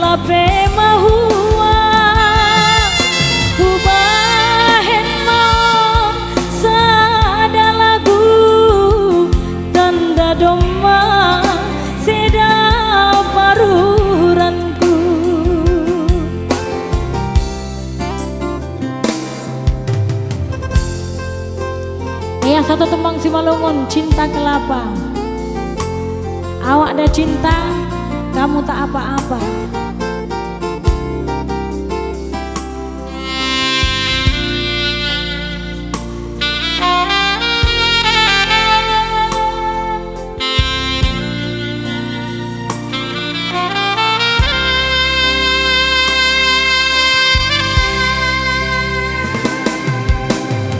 lape mahua hubahen maom sada lagu tanda doma seda paruranku. Yang satu tembang Simalungun, cinta kelapa. Awak ada cinta, kamu tak apa-apa.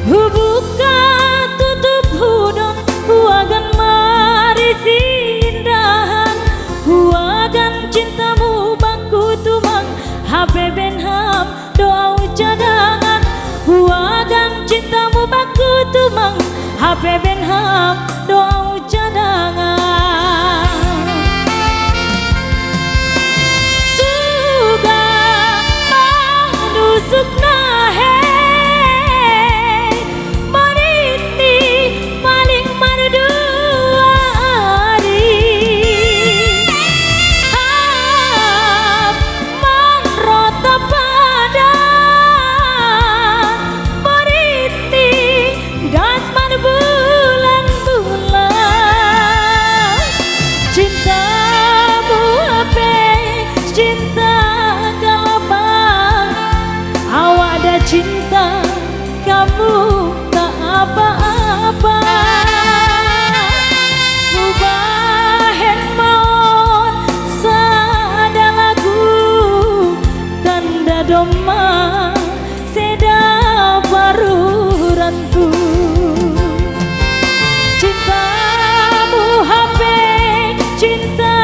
Buka tutup hudon, huagan marisi indahan, huagan cintamu baku tumang, habe benham doa cadangan, huagan cintamu baku tumang, habe benham doa cadangan. Suga manusuk nahe cinta kamu tak apa-apa. Hubahen maon sada lagu tanda doma seda paruranku. Cintamu hape cinta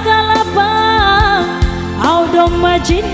kalapa au doma cinta